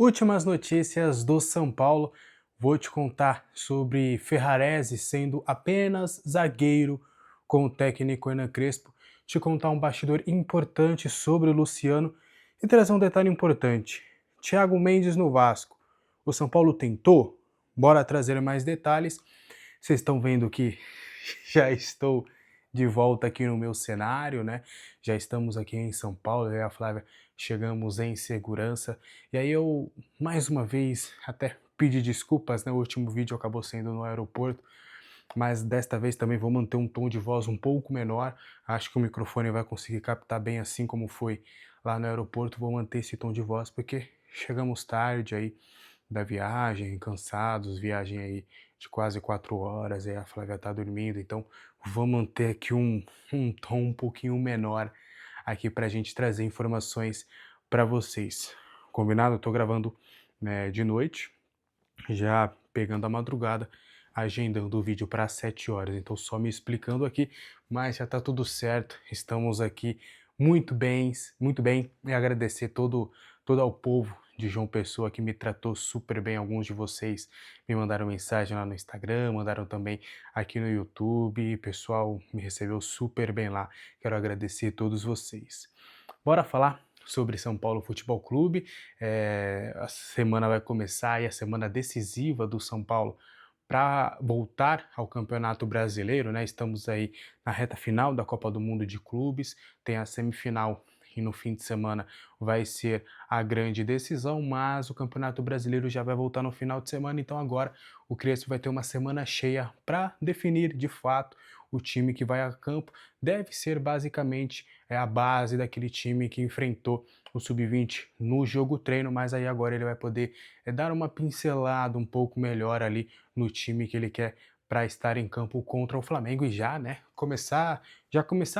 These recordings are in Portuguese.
Últimas notícias do São Paulo. Vou te contar sobre Ferrarese sendo apenas zagueiro com o técnico Hernan Crespo. Te contar um bastidor importante sobre o Luciano e trazer um detalhe importante. Thiago Mendes no Vasco. O São Paulo tentou? Bora trazer mais detalhes. Vocês estão vendo que já estou de volta aqui no meu cenário, né? Já estamos aqui em São Paulo, eu e a Flávia chegamos em segurança. E aí eu, mais uma vez, até pedi desculpas, né? O último vídeo acabou sendo no aeroporto, mas desta vez também vou manter um tom de voz um pouco menor. Acho que o microfone vai conseguir captar bem assim como foi lá no aeroporto. Vou manter esse tom de voz porque chegamos tarde aí da viagem, cansados, viagem aí de quase 4 horas, aí a Flávia tá dormindo, então vou manter aqui um tom um pouquinho menor aqui pra gente trazer informações para vocês. Combinado? Eu tô gravando, né, de noite, já pegando a madrugada, agendando o vídeo para 7 horas, então só me explicando aqui, mas já tá tudo certo, estamos aqui muito bem, e agradecer todo ao povo de João Pessoa que me tratou super bem. Alguns de vocês me mandaram mensagem lá no Instagram, mandaram também aqui no YouTube, o pessoal me recebeu super bem lá, quero agradecer a todos vocês. Bora falar sobre São Paulo Futebol Clube. A semana vai começar e a semana decisiva do São Paulo para voltar ao Campeonato Brasileiro, né? Estamos aí na reta final da Copa do Mundo de Clubes, tem a semifinal e no fim de semana vai ser a grande decisão, mas o Campeonato Brasileiro já vai voltar no final de semana, então agora o Crespo vai ter uma semana cheia para definir de fato o time que vai a campo. Deve ser basicamente a base daquele time que enfrentou o Sub-20 no jogo treino, mas aí agora ele vai poder dar uma pincelada um pouco melhor ali no time que ele quer para estar em campo contra o Flamengo e já, né, começar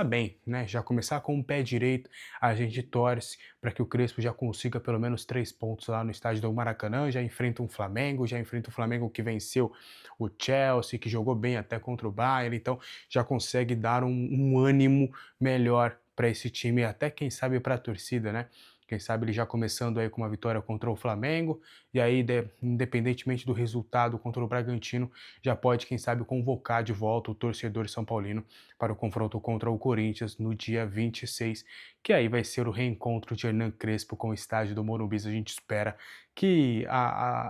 bem, né, já começar com o pé direito. A gente torce para que o Crespo já consiga pelo menos 3 pontos lá no estádio do Maracanã, já enfrenta o Flamengo que venceu o Chelsea, que jogou bem até contra o Bayern, então já consegue dar um ânimo melhor para esse time, até quem sabe para a torcida, né? Quem sabe ele já começando aí com uma vitória contra o Flamengo, e aí, independentemente do resultado contra o Bragantino, já pode, quem sabe, convocar de volta o torcedor são paulino para o confronto contra o Corinthians no dia 26, que aí vai ser o reencontro de Hernan Crespo com o estádio do Morumbi. A gente espera que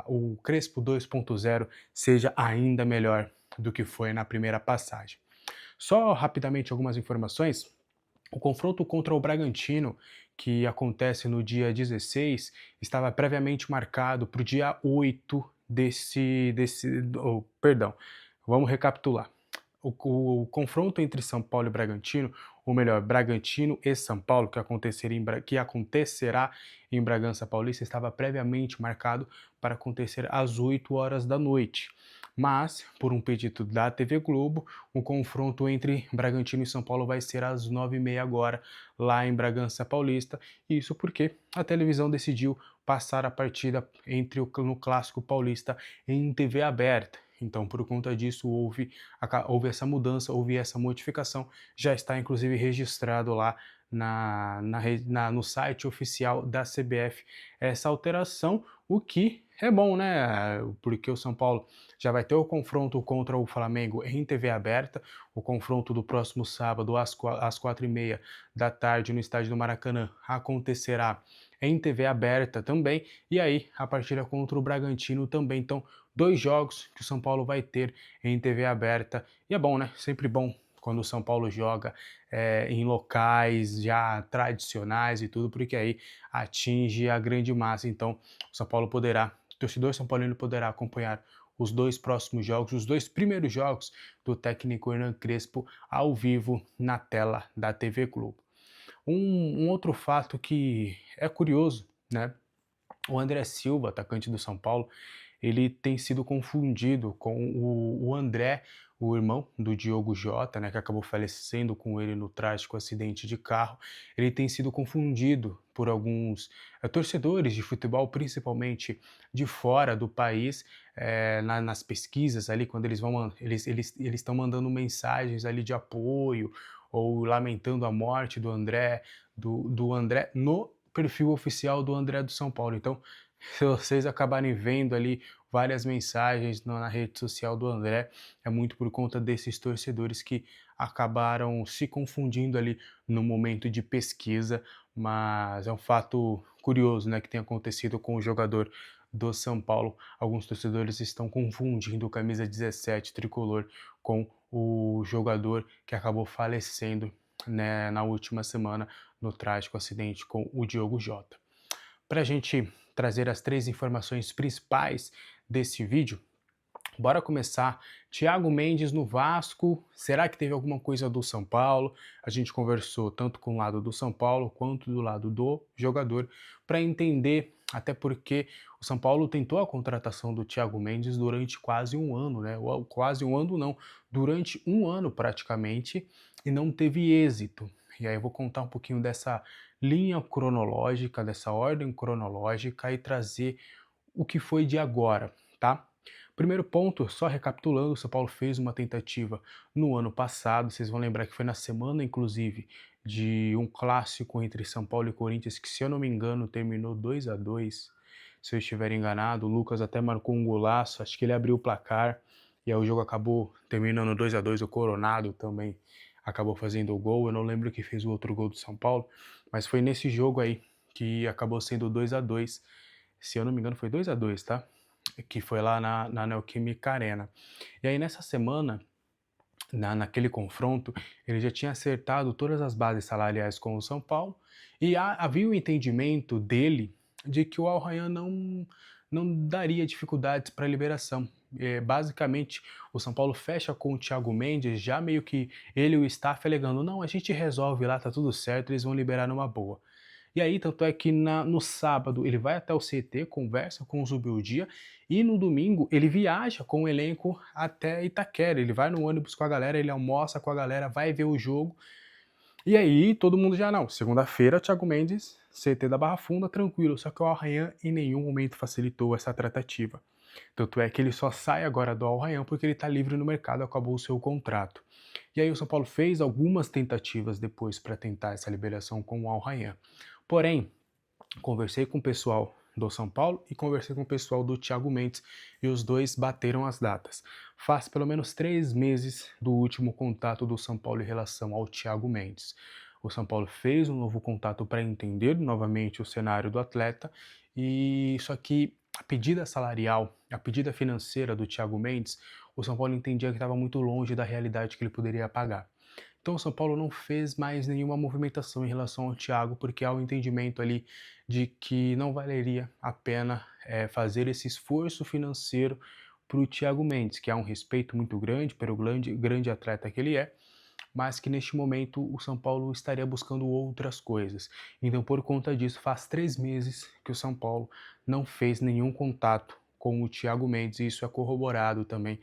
o Crespo 2.0 seja ainda melhor do que foi na primeira passagem. Só rapidamente algumas informações. O confronto contra o Bragantino, que acontece no dia 16, estava previamente marcado para o dia 8 perdão, vamos recapitular. O confronto entre São Paulo e Bragantino, ou melhor, Bragantino e São Paulo, que acontecerá em Bragança Paulista, estava previamente marcado para acontecer às 8 horas da noite. Mas, por um pedido da TV Globo, o confronto entre Bragantino e São Paulo vai ser às 9h30 agora, lá em Bragança Paulista. Isso porque a televisão decidiu passar a partida no Clássico Paulista em TV aberta. Então, por conta disso, houve essa mudança, houve essa modificação. Já está, inclusive, registrado lá no site oficial da CBF essa alteração, o que é bom, né? Porque o São Paulo já vai ter o confronto contra o Flamengo em TV aberta, o confronto do próximo sábado às 4h30 da tarde no estádio do Maracanã acontecerá em TV aberta também, e aí a partida contra o Bragantino também. Então, 2 jogos que o São Paulo vai ter em TV aberta, e é bom, né? Sempre bom quando o São Paulo joga em locais já tradicionais e tudo, porque aí atinge a grande massa. Então, o torcedor São Paulino poderá acompanhar os 2 próximos jogos, os 2 primeiros jogos do técnico Hernan Crespo ao vivo na tela da TV Globo. Um outro fato que é curioso, né? O André Silva, atacante do São Paulo, ele tem sido confundido com o André, o irmão do Diogo Jota, né, que acabou falecendo com ele no trágico acidente de carro. Ele tem sido confundido por alguns torcedores de futebol, principalmente de fora do país, nas pesquisas ali, quando eles estão mandando mensagens ali de apoio ou lamentando a morte do André no perfil oficial do André do São Paulo. Então, Se vocês acabarem vendo ali várias mensagens na rede social do André, é muito por conta desses torcedores que acabaram se confundindo ali no momento de pesquisa, mas é um fato curioso, né, que tem acontecido com o jogador do São Paulo. Alguns torcedores estão confundindo o camisa 17 tricolor com o jogador que acabou falecendo, né, na última semana no trágico acidente com o Diogo Jota. Para a gente trazer as 3 informações principais desse vídeo, bora começar. Thiago Mendes no Vasco, será que teve alguma coisa do São Paulo? A gente conversou tanto com o lado do São Paulo quanto do lado do jogador para entender, até porque o São Paulo tentou a contratação do Thiago Mendes durante quase um ano, né? Quase um ano não, durante um ano praticamente, e não teve êxito. E aí eu vou contar um pouquinho dessa linha cronológica, dessa ordem cronológica e trazer o que foi de agora, tá? Primeiro ponto, só recapitulando, o São Paulo fez uma tentativa no ano passado, vocês vão lembrar que foi na semana, inclusive, de um clássico entre São Paulo e Corinthians, que se eu não me engano terminou 2-2. Se eu estiver enganado, o Lucas até marcou um golaço, acho que ele abriu o placar, e aí o jogo acabou terminando 2-2. O Coronado também acabou fazendo o gol, eu não lembro quem fez o outro gol do São Paulo, mas foi nesse jogo aí que acabou sendo 2-2. Se eu não me engano foi 2-2, tá? Que foi lá na Neoquímica Arena. E aí nessa semana, naquele confronto, ele já tinha acertado todas as bases salariais com o São Paulo e havia o entendimento dele de que o Al Rayyan não daria dificuldades para a liberação. Basicamente, o São Paulo fecha com o Thiago Mendes, já meio que ele e o staff alegando, não, a gente resolve lá, tá tudo certo, eles vão liberar numa boa. E aí, tanto é que no sábado ele vai até o CT, conversa com o Zubeldia, e no domingo ele viaja com o elenco até Itaquera. Ele vai no ônibus com a galera, ele almoça com a galera, vai ver o jogo. E aí todo mundo já não. Segunda-feira, Thiago Mendes, CT da Barra Funda, tranquilo. Só que o Al Rayyan em nenhum momento facilitou essa tratativa. Tanto é que ele só sai agora do Al Rayyan porque ele está livre no mercado, acabou o seu contrato. E aí o São Paulo fez algumas tentativas depois para tentar essa liberação com o Al Rayyan. Porém, conversei com o pessoal do São Paulo e conversei com o pessoal do Thiago Mendes e os dois bateram as datas. Faz pelo menos 3 meses do último contato do São Paulo em relação ao Thiago Mendes. O São Paulo fez um novo contato para entender novamente o cenário do atleta e só que a pedida salarial, a pedida financeira do Thiago Mendes, o São Paulo entendia que estava muito longe da realidade que ele poderia pagar. Então o São Paulo não fez mais nenhuma movimentação em relação ao Thiago, porque há o entendimento ali de que não valeria a pena fazer esse esforço financeiro para o Thiago Mendes, que há um respeito muito grande pelo grande atleta que ele é, mas que neste momento o São Paulo estaria buscando outras coisas. Então, por conta disso, faz 3 meses que o São Paulo não fez nenhum contato com o Thiago Mendes, e isso é corroborado também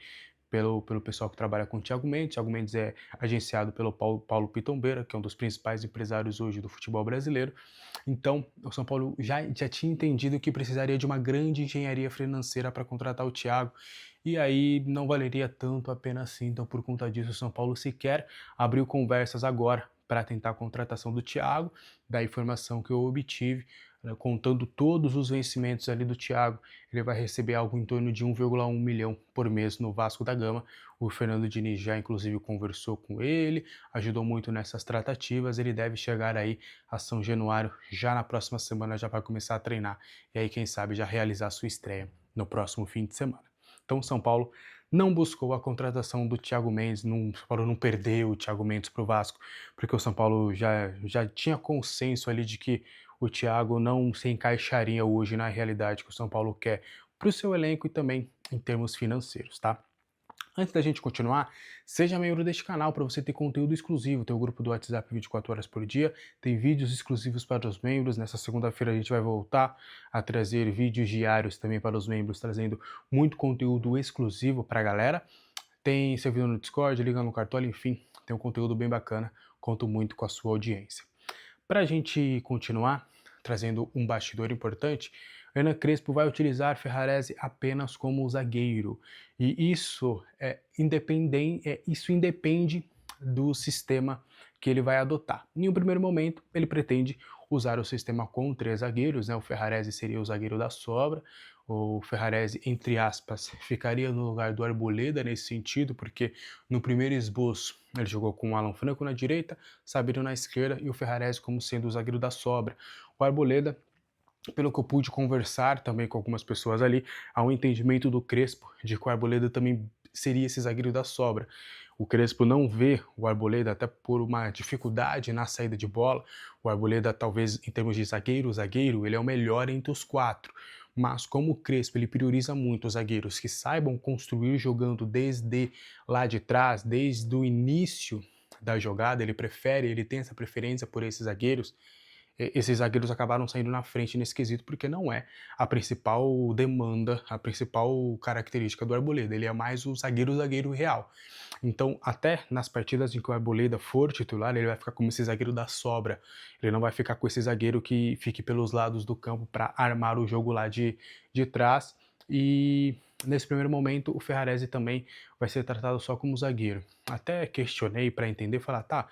pelo pessoal que trabalha com o Thiago Mendes. Thiago Mendes é agenciado pelo Paulo Pitombeira, que é um dos principais empresários hoje do futebol brasileiro. Então, o São Paulo já tinha entendido que precisaria de uma grande engenharia financeira para contratar o Thiago, e aí não valeria tanto a pena assim. Então, por conta disso, o São Paulo sequer abriu conversas agora para tentar a contratação do Thiago. Da informação que eu obtive, contando todos os vencimentos ali do Thiago, ele vai receber algo em torno de 1,1 milhão por mês no Vasco da Gama. O Fernando Diniz já inclusive conversou com ele, ajudou muito nessas tratativas. Ele deve chegar aí a São Januário já na próxima semana, já para começar a treinar e aí quem sabe já realizar sua estreia no próximo fim de semana. Então o São Paulo não buscou a contratação do Thiago Mendes, o São Paulo não perdeu o Thiago Mendes para o Vasco, porque o São Paulo já tinha consenso ali de que o Thiago não se encaixaria hoje na realidade que o São Paulo quer para o seu elenco e também em termos financeiros, tá? Antes da gente continuar, seja membro deste canal para você ter conteúdo exclusivo. Tem o grupo do WhatsApp 24 horas por dia, tem vídeos exclusivos para os membros. Nessa segunda-feira a gente vai voltar a trazer vídeos diários também para os membros, trazendo muito conteúdo exclusivo para a galera. Tem servidor no Discord, liga no Cartola, enfim, tem um conteúdo bem bacana. Conto muito com a sua audiência. Para a gente continuar trazendo um bastidor importante, Hernan Crespo vai utilizar Ferrarese apenas como zagueiro. E isso independe do sistema que ele vai adotar. Em um primeiro momento, ele pretende usar o sistema com 3 zagueiros, né? O Ferrarese seria o zagueiro da sobra, o Ferrarese, entre aspas, ficaria no lugar do Arboleda nesse sentido, porque no primeiro esboço ele jogou com o Alan Franco na direita, Sabino na esquerda e o Ferrarese como sendo o zagueiro da sobra. O Arboleda, pelo que eu pude conversar também com algumas pessoas ali, há um entendimento do Crespo de que o Arboleda também seria esse zagueiro da sobra. O Crespo não vê o Arboleda, até por uma dificuldade na saída de bola. O Arboleda, talvez em termos de zagueiro, ele é o melhor entre os 4. Mas como o Crespo ele prioriza muito os zagueiros que saibam construir jogando desde lá de trás, desde o início da jogada, ele tem essa preferência por esses zagueiros. Esses zagueiros acabaram saindo na frente nesse quesito, porque não é a principal demanda, a principal característica do Arboleda. Ele é mais o zagueiro real. Então, até nas partidas em que o Arboleda for titular, ele vai ficar como esse zagueiro da sobra. Ele não vai ficar com esse zagueiro que fique pelos lados do campo para armar o jogo lá de trás. E nesse primeiro momento, o Ferrarese também vai ser tratado só como zagueiro. Até questionei para entender, falar, tá,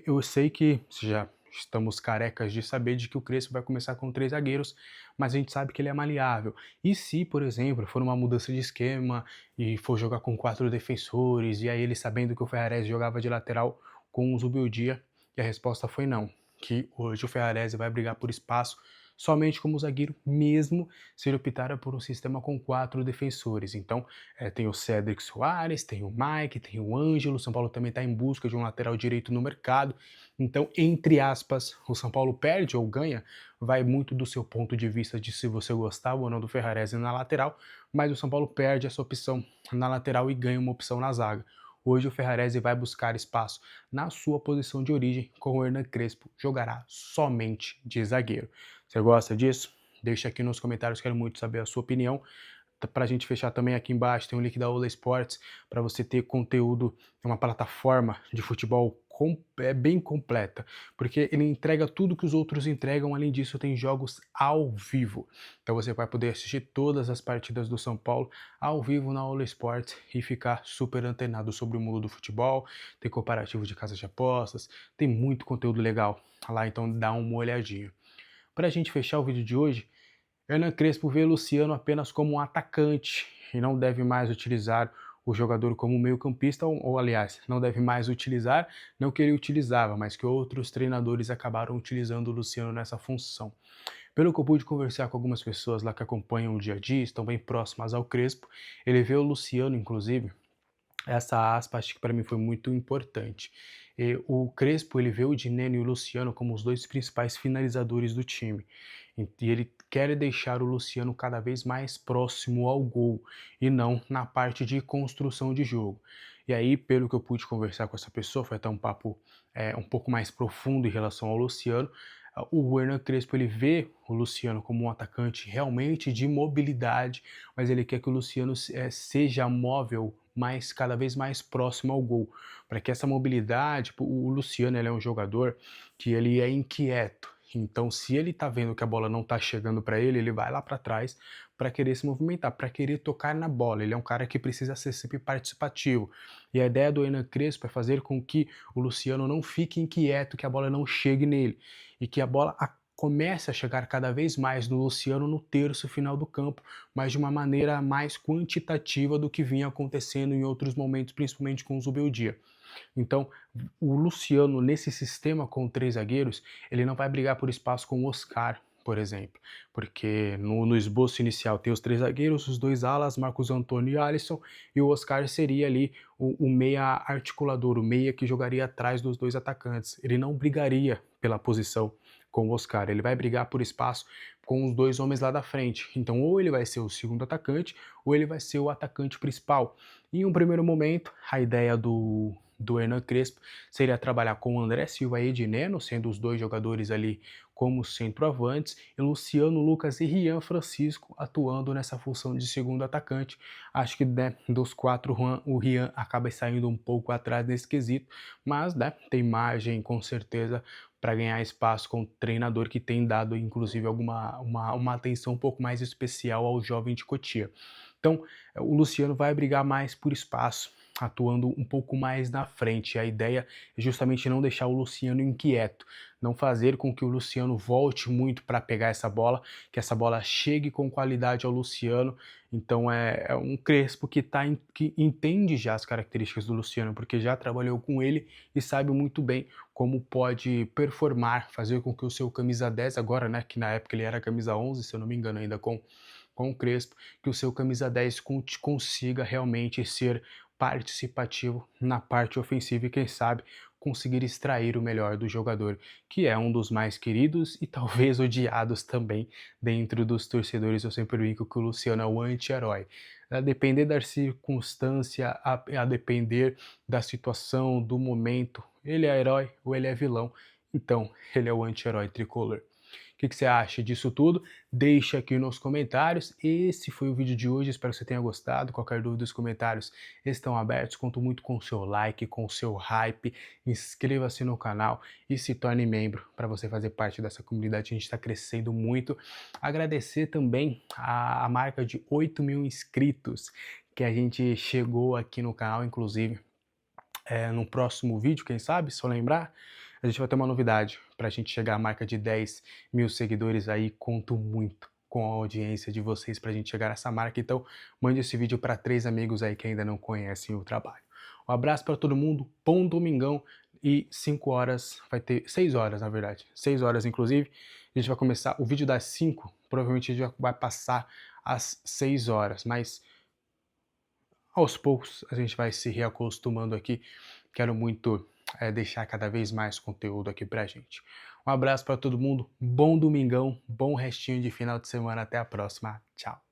eu sei que já estamos carecas de saber de que o Crespo vai começar com 3 zagueiros, mas a gente sabe que ele é maleável. E se, por exemplo, for uma mudança de esquema e for jogar com 4 defensores, e aí ele sabendo que o Ferrarese jogava de lateral com o Zubeldia, e a resposta foi não, que hoje o Ferrarese vai brigar por espaço somente como zagueiro, mesmo se ele optar por um sistema com 4 defensores. Então, tem o Cédric Soares, tem o Mike, tem o Ângelo, o São Paulo também está em busca de um lateral direito no mercado. Então, entre aspas, o São Paulo perde ou ganha, vai muito do seu ponto de vista de se você gostava ou não do Ferrarese na lateral, mas o São Paulo perde essa opção na lateral e ganha uma opção na zaga. Hoje o Ferrarese vai buscar espaço na sua posição de origem, com o Hernan Crespo jogará somente de zagueiro. Você gosta disso? Deixa aqui nos comentários, quero muito saber a sua opinião. Para a gente fechar também, aqui embaixo tem o link da Ola Sports para você ter conteúdo, é uma plataforma de futebol bem completa, porque ele entrega tudo que os outros entregam, além disso tem jogos ao vivo. Então você vai poder assistir todas as partidas do São Paulo ao vivo na Ola Sports e ficar super antenado sobre o mundo do futebol, tem comparativo de casas de apostas, tem muito conteúdo legal lá, então dá uma olhadinha. Para a gente fechar o vídeo de hoje, Hernan Crespo vê Luciano apenas como um atacante e não deve mais utilizar o jogador como meio-campista, ou aliás, não deve mais utilizar, não que ele utilizava, mas que outros treinadores acabaram utilizando o Luciano nessa função. Pelo que eu pude conversar com algumas pessoas lá que acompanham o dia a dia, estão bem próximas ao Crespo, ele vê o Luciano, inclusive, essa aspa acho que para mim foi muito importante. O Crespo ele vê o Dineno e o Luciano como os 2 principais finalizadores do time. E ele quer deixar o Luciano cada vez mais próximo ao gol e não na parte de construção de jogo. E aí, pelo que eu pude conversar com essa pessoa, foi até um papo um pouco mais profundo em relação ao Luciano. O Hernan Crespo ele vê o Luciano como um atacante realmente de mobilidade, mas ele quer que o Luciano seja móvel, mas cada vez mais próximo ao gol, para que essa mobilidade, o Luciano ele é um jogador que ele é inquieto. Então, se ele tá vendo que a bola não tá chegando para ele, ele vai lá para trás para querer se movimentar, para querer tocar na bola. Ele é um cara que precisa ser sempre participativo. E a ideia do Hernan Crespo é fazer com que o Luciano não fique inquieto, que a bola não chegue nele e que a bola comece a chegar cada vez mais no Luciano no terço final do campo, mas de uma maneira mais quantitativa do que vinha acontecendo em outros momentos, principalmente com o Zubeldia. Então, o Luciano, nesse sistema com 3 zagueiros, ele não vai brigar por espaço com o Oscar, por exemplo, porque no esboço inicial tem os 3 zagueiros, os 2 alas, Marcos Antônio e Alisson, e o Oscar seria ali o meia articulador, o meia que jogaria atrás dos 2 atacantes. Ele não brigaria pela posição com o Oscar, ele vai brigar por espaço com os 2 homens lá da frente. Então, ou ele vai ser o segundo atacante, ou ele vai ser o atacante principal. Em um primeiro momento, a ideia do Hernan Crespo seria trabalhar com o André Silva e Edineno, sendo os 2 jogadores ali como centroavantes, e Luciano, Lucas e Rian Francisco atuando nessa função de segundo atacante. Acho que dos 4, o Rian acaba saindo um pouco atrás nesse quesito, mas tem margem com certeza para ganhar espaço com o treinador que tem dado inclusive uma atenção um pouco mais especial ao jovem de Cotia. Então, o Luciano vai brigar mais por espaço. atuando um pouco mais na frente. A ideia é justamente não deixar o Luciano inquieto, não fazer com que o Luciano volte muito para pegar essa bola, que essa bola chegue com qualidade ao Luciano. Então é um Crespo que entende já as características do Luciano, porque já trabalhou com ele e sabe muito bem como pode performar, fazer com que o seu camisa 10 agora, né, que na época ele era camisa 11, se eu não me engano, ainda com o Crespo, que o seu camisa 10 consiga realmente ser participativo na parte ofensiva e quem sabe conseguir extrair o melhor do jogador, que é um dos mais queridos e talvez odiados também dentro dos torcedores. Eu sempre brinco que o Luciano é o anti-herói. A depender da circunstância, a depender da situação, do momento, ele é herói ou ele é vilão. Então, ele é o anti-herói tricolor. O que você acha disso tudo? Deixa aqui nos comentários. Esse foi o vídeo de hoje, espero que você tenha gostado. Qualquer dúvida, os comentários estão abertos. Conto muito com o seu like, com o seu hype. Inscreva-se no canal e se torne membro para você fazer parte dessa comunidade. A gente está crescendo muito. Agradecer também a marca de 8.000 inscritos que a gente chegou aqui no canal, inclusive. No próximo vídeo, quem sabe, se eu lembrar, a gente vai ter uma novidade para a gente chegar à marca de 10.000 seguidores aí. Conto muito com a audiência de vocês para a gente chegar nessa marca. Então, mande esse vídeo para 3 amigos aí que ainda não conhecem o trabalho. Um abraço para todo mundo, bom domingão e 5 horas, vai ter 6 horas na verdade, 6 horas inclusive. A gente vai começar o vídeo das 5, provavelmente a gente vai passar às 6 horas, mas aos poucos a gente vai se reacostumando aqui. Quero muito deixar cada vez mais conteúdo aqui pra gente. Um abraço para todo mundo, bom domingão, bom restinho de final de semana, até a próxima, tchau.